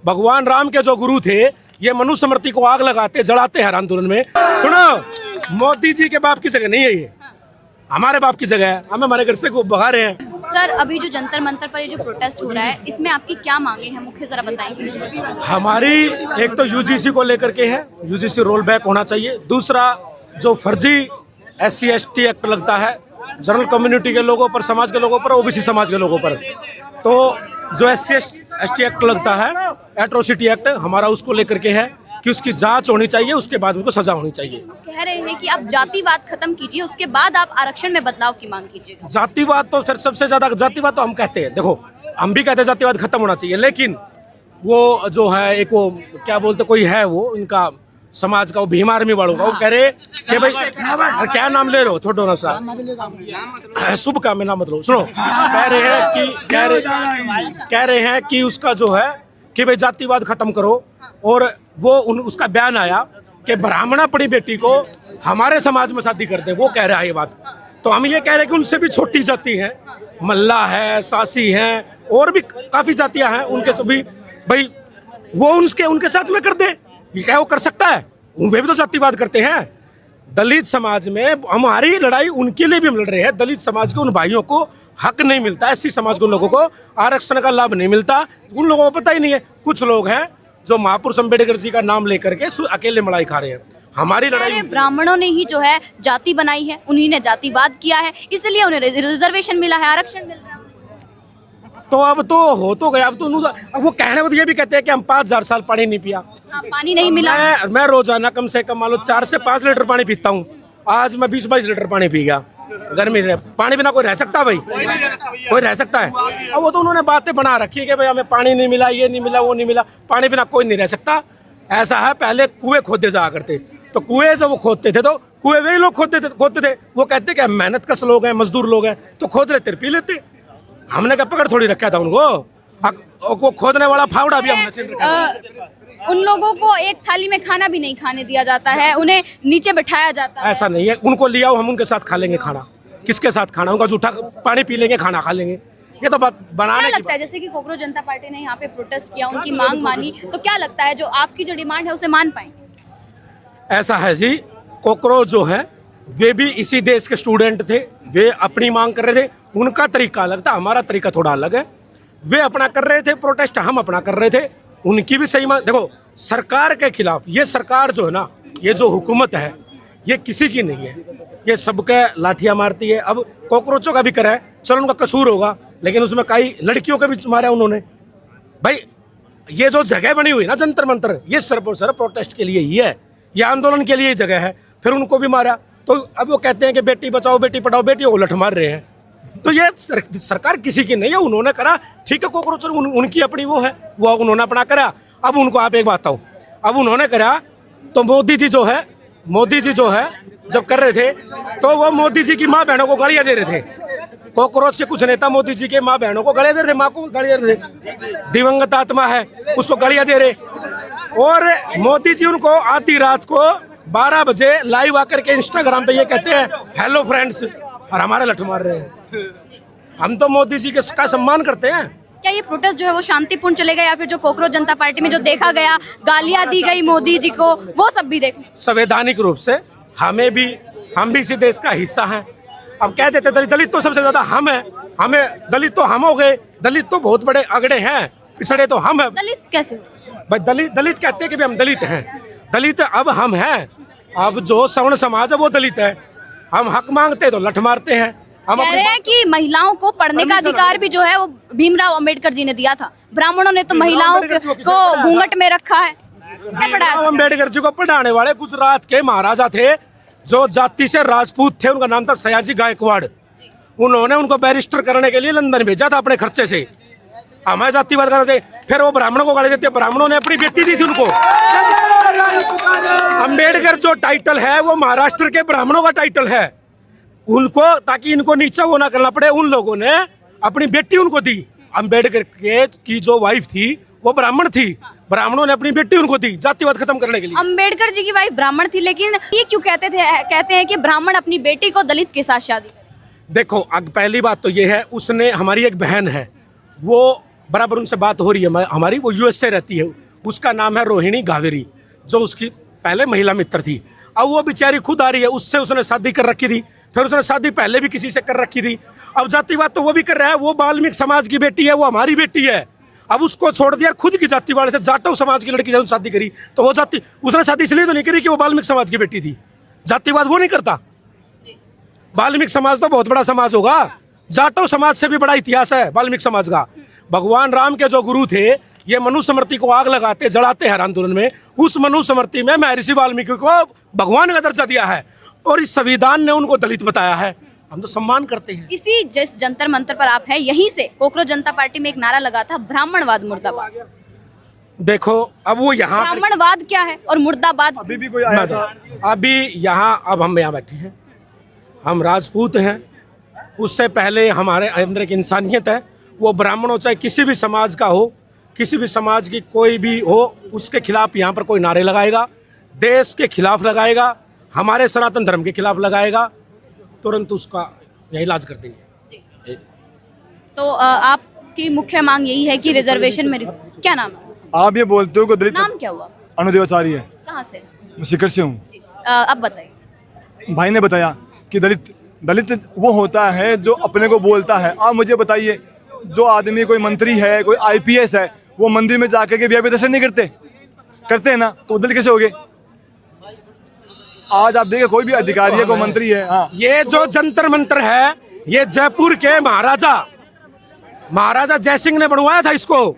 भगवान राम के जो गुरु थे ये मनुस्मृति को आग लगाते जलाते हर आंदोलन में। सुनो, मोदी जी के बाप की जगह नहीं है ये, हमारे बाप की जगह है। हम हमारे घर से को भगा रहे हैं। सर, अभी जो जंतर मंतर पर ये जो प्रोटेस्ट हो रहा है, इसमें आपकी क्या मांगे हैं मुख्य, जरा बताएंगे। हमारी एक तो यूजीसी को लेकर के है, यूजीसी रोल बैक होना चाहिए। दूसरा, जो फर्जी SC/ST एक्ट लगता है जनरल कम्युनिटी के लोगों पर, समाज के लोगों पर, ओबीसी समाज के लोगों पर, तो जो SC/ST एक्ट लगता है, एट्रोसिटी एक्ट, हमारा उसको लेकर के है कि उसकी जांच होनी चाहिए, उसके बाद उनको सजा होनी चाहिए। कह रहे हैं कि आप जातिवाद खत्म कीजिए, उसके बाद आप आरक्षण में बदलाव की मांग कीजिएगा। जातिवाद तो फिर सबसे ज्यादा, जातिवाद तो हम कहते हैं, देखो हम भी कहते हैं जातिवाद खत्म होना चाहिए, लेकिन वो जो है एक वो क्या बोलते, कोई है वो इनका समाज का, वो भीम आर्मी वालों का, वो कह रहे कि भाई क्या नाम ले रहे हो, छोटो ना सा शुभ काम में नाम मत लो। सुनो, कह रहे हैं कि उसका जो है कि भाई जातिवाद खत्म करो, और वो उसका बयान आया कि ब्राह्मण अपनी बेटी को हमारे समाज में शादी कर दे, वो कह रहा है ये बात। तो हम ये कह रहे हैं कि उनसे भी छोटी जाति है, मल्ला है, सासी हैं, और भी काफी जातियां हैं, उनके सभी भाई वो उनके साथ में कर दे, ये क्या वो कर सकता है? वे भी तो जातिवाद करते हैं। दलित समाज में हमारी लड़ाई उनके लिए भी हम लड़ रहे हैं। दलित समाज के उन भाइयों को हक नहीं मिलता, SC समाज के लोगों को आरक्षण का लाभ नहीं मिलता, उन लोगों को पता ही नहीं है। कुछ लोग हैं जो महापुरुष अम्बेडकर जी का नाम लेकर के अकेले मलाई खा रहे हैं। हमारी लड़ाई ब्राह्मणों ने ही जो है जाति बनाई है, उन्हीं ने जातिवाद किया है, इसलिए उन्हें रिजर्वेशन मिला है, आरक्षण मिल रहा है। तो अब तो हो तो गया। अब वो कहने को तो ये भी कहते हैं कि हम 5000 साल पानी नहीं पिया। पानी नहीं मिला। मैं रोजाना कम से कम मान लो 4 से 5 लीटर पानी पीता हूँ। आज मैं 20-22 लीटर पानी पी गया। गर्मी से पानी बिना कोई रह सकता है भाई? कोई रह सकता है? अब वो तो उन्होंने बातें बना रखी है कि भाई हमें पानी नहीं मिला, ये नहीं मिला, वो नहीं मिला। पानी बिना कोई नहीं रह सकता। ऐसा है, पहले कुएं खोदे जाया करते, तो कुएं जब वो खोदते थे तो कुएं वही लोग खोदते थे। वो कहते कि मेहनत कश लोग हैं, मजदूर लोग हैं, तो खोद लेते, पी लेते। हमने क्या पकड़ थोड़ी रखा था उनको? वो खोदने वाला फावड़ा भी हमने छीन रखा। उन लोगों को एक थाली में खाना भी नहीं खाने दिया जाता है, उन्हें नीचे बिठाया जाता है। ऐसा नहीं है, उनको लिया हम उनके साथ खा लेंगे खाना। किसके साथ खाना? उनका जूठा पानी पी लेंगे, खाना खा लेंगे। ये तो बात बनाने क्या लगता है, जैसे कि कोकरोच जनता पार्टी ने यहाँ पे प्रोटेस्ट किया, उनकी मांग मानी, तो क्या लगता है जो आपकी जो डिमांड है उसे मान पाएंगे? ऐसा है जी, कोकरोच जो है वे भी इसी देश के स्टूडेंट थे। वे अपनी मांग कर रहे थे, उनका तरीका अलग था, हमारा तरीका थोड़ा अलग है। वे अपना कर रहे थे प्रोटेस्ट, हम अपना कर रहे थे। उनकी भी सही मांग। देखो, सरकार के खिलाफ ये सरकार जो है ना, ये जो हुकूमत है, ये किसी की नहीं है, ये सबके लाठियां मारती है। अब कॉकरोचों का भी करा है, चलो उनका कसूर होगा, लेकिन उसमें कई लड़कियों का भी मारा उन्होंने। भाई ये जो जगह बनी हुई ना जंतर मंतर, ये सिर्फ और सिर्फ प्रोटेस्ट के लिए ही है, ये आंदोलन के लिए ही जगह है। फिर उनको भी मारा, तो अब वो कहते हैं कि बेटी बचाओ बेटी पढ़ाओ, बेटियों को लठ मार रहे हैं। तो ये सरकार किसी की नहीं है, उन्होंने करा, ठीक है। कॉकरोच उनकी अपनी वो है, वो उन्होंने अपना करा। अब उनको आप एक बात बताओ, अब उन्होंने करा तो मोदी जी जो है जब कर रहे थे तो वो मोदी जी की माँ बहनों को गालियां दे रहे थे। कॉकरोच के कुछ नेता मोदी जी के माँ बहनों को गालियां दे रहे थे, माँ को गालियां दे रहे थे। दिवंगत आत्मा है, उसको गालियां दे रहे। और मोदी जी उनको आधी रात को 12 बजे लाइव आकर के इंस्टाग्राम पे ये कहते हैं हेलो फ्रेंड्स, और हमारे लठ मार रहे हैं। हम तो मोदी जी का सम्मान करते हैं। क्या ये प्रोटेस्ट जो है वो शांतिपूर्ण चलेगा, या फिर जो कोकरोच जनता पार्टी में जो देखा गया, गालियां दी गई मोदी जी को, वो सब भी देखें? संवैधानिक रूप से हम भी इसी देश का हिस्सा हैं। अब कह देते दलित तो सबसे ज्यादा हम हैं, हमें दलित तो हम हो गए। दलित तो बहुत बड़े अगड़े हैं, पिछड़े तो हम हैं। दलित कैसे? भाई दलित कहते हैं कि हम दलित हैं। दलित अब हम हैं। अब जो सवर्ण समाज है वो दलित है। हम हक मांगते तो लठ मारते हैं। हम कह रहे हैं कि महिलाओं को पढ़ने का अधिकार भी जो है वो भीमराव अंबेडकर जी ने दिया था। ब्राह्मणों ने तो महिलाओं को घूंघट में रखा है। अंबेडकर जी को पढ़ाने वाले गुजरात के महाराजा थे, जो जाति से राजपूत थे। उनका नाम था सयाजी गायकवाड़। उन्होंने उनको बैरिस्टर करने के लिए लंदन भेजा था अपने खर्चे से। हमें जातिवाद कर रहे थे, फिर वो ब्राह्मणों को गाली देते। ब्राह्मणों ने अपनी बेटी दी थी उनको। अंबेडकर जो टाइटल है वो महाराष्ट्र के ब्राह्मणों का टाइटल है। उनको, ताकि इनको नीचा वो ना करना पड़े, उन लोगों ने अपनी बेटी उनको दी। अंबेडकर की जो वाइफ थी वो ब्राह्मण थी, ब्राह्मणों ने अपनी बेटी उनको दी जातिवाद खत्म करने के लिए। अंबेडकर जी की वाइफ ब्राह्मण थी, लेकिन ये क्यों कहते हैं कि ब्राह्मण अपनी बेटी को दलित के साथ शादी? देखो, पहली बात तो ये है, उसने, हमारी एक बहन है, वो बराबर उनसे बात हो रही है हमारी, वो यूएस से रहती है, उसका नाम है रोहिणी गावेरी, जो उसकी पहले महिला मित्र थी। अब वो बेचारी खुद आ रही है, उससे उसने शादी कर रखी थी, फिर उसने शादी पहले भी किसी से कर रखी थी। अब जातिवाद तो वो भी कर रहा है, वो वाल्मीकि समाज की बेटी है, वो हमारी बेटी है। अब उसको छोड़ दिया, खुद की जाति वाले से जाटव समाज की लड़की से शादी करी, तो वो जाति उसने शादी इसलिए तो नहीं करी कि वो वाल्मीकि समाज की बेटी थी। जातिवाद वो नहीं करता। वाल्मीकि समाज तो बहुत बड़ा समाज होगा, जाटव समाज से भी बड़ा इतिहास है वाल्मीकि समाज का। भगवान राम के जो गुरु थे, ये मनुस्मृति को आग लगाते जलाते हर आंदोलन में, उस मनुस्मृति में महर्षि वाल्मीकि को भगवान का दर्जा दिया है और इस संविधान ने उनको दलित बताया है। हम तो सम्मान करते हैं। इसी जिस जंतर मंतर पर आप हैं, यहीं से कोकरोच जनता पार्टी में एक नारा लगा था, ब्राह्मणवाद मुर्दाबाद। देखो अब वो यहाँ ब्राह्मणवाद क्या है और मुर्दाबाद? अभी भी कोई आया था? अभी यहाँ अब हम यहाँ बैठे हैं, हम राजपूत हैं, उससे पहले हमारे अंदर एक इंसानियत है। वो ब्राह्मणों चाहे किसी भी समाज का हो, किसी भी समाज की कोई भी हो, उसके खिलाफ यहाँ पर कोई नारे लगाएगा, देश के खिलाफ लगाएगा, हमारे सनातन धर्म के खिलाफ लगाएगा, तुरंत उसका यही इलाज कर देंगे। तो आपकी मुख्य मांग यही है कि रिजर्वेशन में क्या नाम है? आप ये बोलते हो कि दलित नाम क्या हुआ? अनुदेवचारी है। कहाँ से? मैं शिखर से हूँ। अब बताइए। भाई ने बताया कि दलित वो होता है जो अपने को बोलता है। आप मुझे बताइए, जो आदमी कोई मंत्री है, कोई आईपीएस है, वो मंदिर में जाकर के वीआईपी दर्शन नहीं करते हैं ना, तो दलित कैसे हो गए? आज आप देखिए, कोई भी अधिकारी है, कोई मंत्री है। हाँ, ये जो जंतर मंतर है, ये जयपुर के महाराजा जयसिंह ने बनवाया था इसको,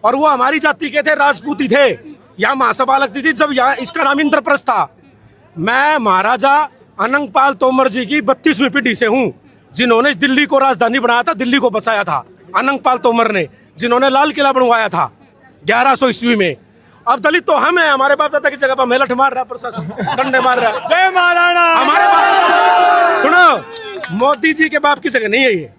और वो हमारी जाति के थे, राजपूती थे। यहाँ महासभा लगती थी जब यहाँ, इसका नाम इंद्रप्रस्थ था। मैं महाराजा अनंगपाल तोमर जी की 32वीं पीढ़ी से हूँ, जिन्होंने दिल्ली को राजधानी बनाया था, दिल्ली को बसाया था अनंगपाल तोमर ने, जिन्होंने लाल किला बनवाया था 1100 ईस्वी में। अब दलित तो हम हैं, हमारे बाप दादा की जगह पर मेलठ मार रहा है प्रशासन, डंडे मार रहा है। जय महाराणा। हमारे बाप, सुनो, मोदी जी के बाप की जगह नहीं है ये,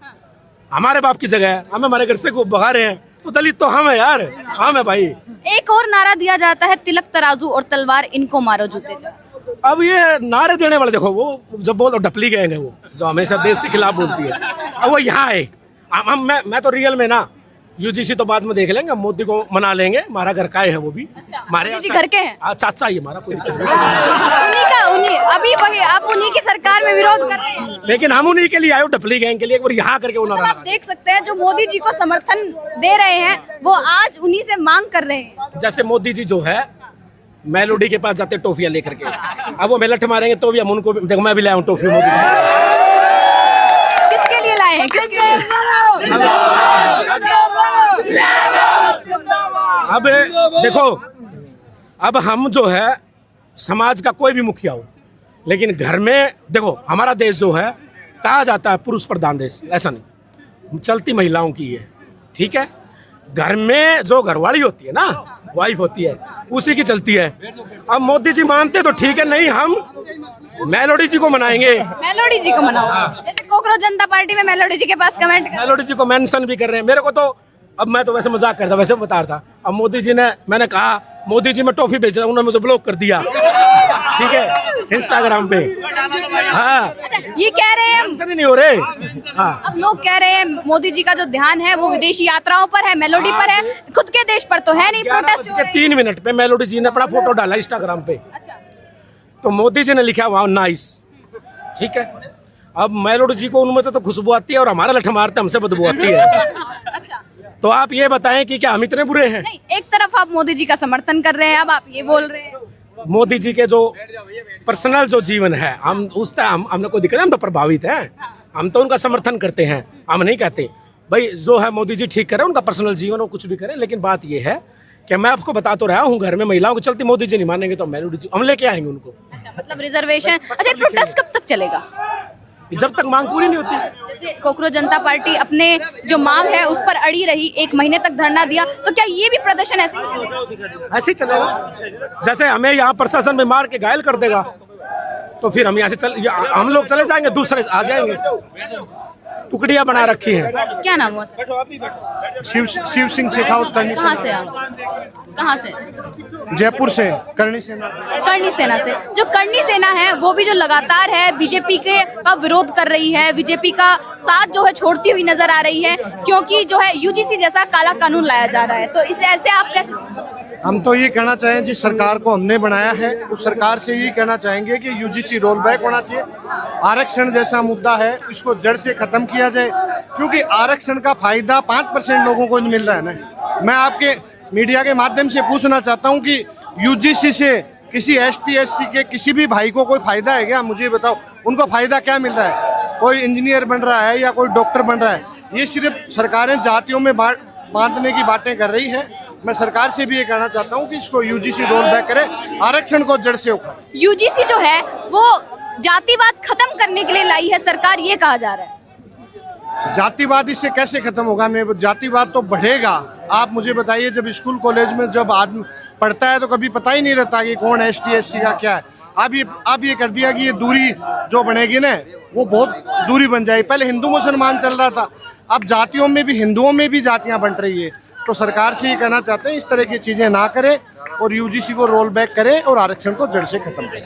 हमारे बाप की जगह है। हम हमारे घर से भगा रहे हैं, तो दलित तो हम है यार, हम है भाई। एक और नारा दिया जाता है, तिलक तराजू और तलवार इनको मारो जूते जाओ। अब ये नारे देने वाले देखो, वो जब बोल ढपली गए हैं, वो जो हमेशा देश के खिलाफ बोलती है, अब वो यहाँ है। मैं तो रियल में ना, यूजीसी तो बाद में देख लेंगे, मोदी को मना लेंगे, हमारा घर का है वो भी। अच्छा, हमारे मोदी जी घर के हैं? चाचा ही हमारा, कोई दिक्कत नहीं। उन्हीं अभी वही आप उन्हीं की सरकार में विरोध कर रहे हैं, लेकिन हम उन्हीं के लिए आए, ढपली गैंग के लिए, एक बार यहाँ करके मतलब आप देख सकते हैं जो मोदी जी को समर्थन दे रहे हैं, वो आज उन्हीं से मांग कर रहे हैं। जैसे मोदी जी जो है मेलोडी के पास जाते टॉफियां लेकर के, अब वो मेलठ मारेंगे तो भी हम उनको, देखो मैं भी लाया हूँ टॉफी मोदी जी। किसके लिए लाए हैं? अब देखो, अब हम जो है समाज का कोई भी मुखिया हो, लेकिन घर में देखो, हमारा देश जो है कहा जाता है पुरुष प्रधान देश, ऐसा नहीं, चलती महिलाओं की है, ठीक है। घर में जो घरवाली होती है ना, वाइफ होती है, उसी की चलती है। अब मोदी जी मानते तो ठीक है, नहीं हम मेलोडी जी को मनाएंगे। मेलोडी जी को मनाओ, जैसे कोकरोच जनता पार्टी में मेलोडी जी के पास कमेंट कर। मेलोडी जी को मेंशन भी कर रहे हैं। मेरे को तो, अब मैं तो वैसे मजाक करता, वैसे बता रहा था। अब मोदी जी ने, मैंने कहा मोदी जी मैं टॉफी बेच रहा हूँ, उन्होंने मुझे ब्लॉक कर दिया, ठीक है, इंस्टाग्राम पे। हाँ, अच्छा, ये कह रहे हैं, मेंशन ही नहीं हो रहे। हाँ, अब लोग कह रहे हैं मोदी जी का जो ध्यान है वो विदेशी यात्राओं पर है, मेलोडी पर है, खुद के देश पर तो है नहीं। प्रोटेस्ट 3 मिनट पे मेलोडी जी ने अपना फोटो डाला इंस्टाग्राम पे, अच्छा, तो मोदी जी ने लिखा वहाँ नाइस, ठीक है। अब मेलोडी जी को उनमें से तो खुशबू आती है और हमारा लठ मारते हमसे बदबू आती है। अच्छा, तो आप ये बताएं कि क्या हम इतने बुरे हैं? नहीं, एक तरफ आप मोदी जी का समर्थन कर रहे हैं, अब आप ये बोल रहे हैं मोदी जी के जो पर्सनल जो जीवन है, हम उस हमने कोई दिक्कत, हम तो प्रभावित हैं, हम तो उनका समर्थन करते हैं, हम नहीं कहते भाई जो है मोदी जी ठीक करें, उनका पर्सनल जीवन वो कुछ भी करें। लेकिन बात ये है कि मैं आपको बता तो रहा हूँ, घर में महिलाओं को चलती मोदी जी नहीं मानेंगे तो मेलोडी जी हम लेके आएंगे उनको। अच्छा, मतलब रिजर्वेशन। अच्छा, प्रोटेस्ट कब तक चलेगा? जब तक मांग पूरी नहीं होती। जैसे कोकरोच जनता पार्टी अपने जो मांग है उस पर अड़ी रही, 1 महीने तक धरना दिया, तो क्या ये भी प्रदर्शन ऐसे ही चलेगा? ऐसे ही चलेगा। जैसे हमें यहाँ प्रशासन में मार के घायल कर देगा, तो फिर हम यहाँ से हम लोग चले जाएंगे, दूसरे आ जाएंगे। टुकड़ियां बना रखी हैं। क्या नाम हुआ सर? शिव सिंह शेखावत करनी कहाँ से आप? कहाँ से? जयपुर से करनी सेना। करनी सेना से। जो करनी सेना है वो भी जो लगातार है बीजेपी के का विरोध कर रही है, बीजेपी का साथ जो है छोड़ती हुई नजर आ रही है, क्योंकि जो है यूजीसी जैसा काला कानून लाया जा रहा है। तो इस ऐसे आप कैसे? हम तो ये कहना चाहें जिस सरकार को हमने बनाया है उस सरकार से ये कहना चाहेंगे कि यूजीसी रोल बैक होना चाहिए। आरक्षण जैसा मुद्दा है इसको जड़ से खत्म किया जाए, क्योंकि आरक्षण का फायदा 5% लोगों को मिल रहा है ना। मैं आपके मीडिया के माध्यम से पूछना चाहता हूं कि यूजीसी से किसी ST SC के किसी भी भाई को कोई फायदा है क्या? मुझे बताओ, उनको फायदा क्या मिल रहा है? कोई इंजीनियर बन रहा है या कोई डॉक्टर बन रहा है? ये सिर्फ सरकारें जातियों में बांटने की बातें कर रही है। मैं सरकार से भी ये कहना चाहता हूँ कि इसको यूजीसी रोल बैक करे, आरक्षण को जड़ से उखाड़े। यूजीसी जो है वो जातिवाद खत्म करने के लिए लाई है सरकार, ये कहा जा रहा है। जातिवाद इससे कैसे खत्म होगा? मैं जातिवाद तो बढ़ेगा। आप मुझे बताइए, जब स्कूल कॉलेज में जब आदमी पढ़ता है तो कभी पता ही नहीं रहता कि कौन ST SC का क्या है। अब ये कर दिया कि ये दूरी जो बनेगी ना वो बहुत दूरी बन जाएगी। पहले हिंदू मुसलमान चल रहा था, अब जातियों में भी, हिंदुओं में भी जातियां बन रही है। तो सरकार से ये कहना चाहते हैं इस तरह की चीजें ना करे और यूजीसी को रोल बैक करे और आरक्षण को जड़ से खत्म करे।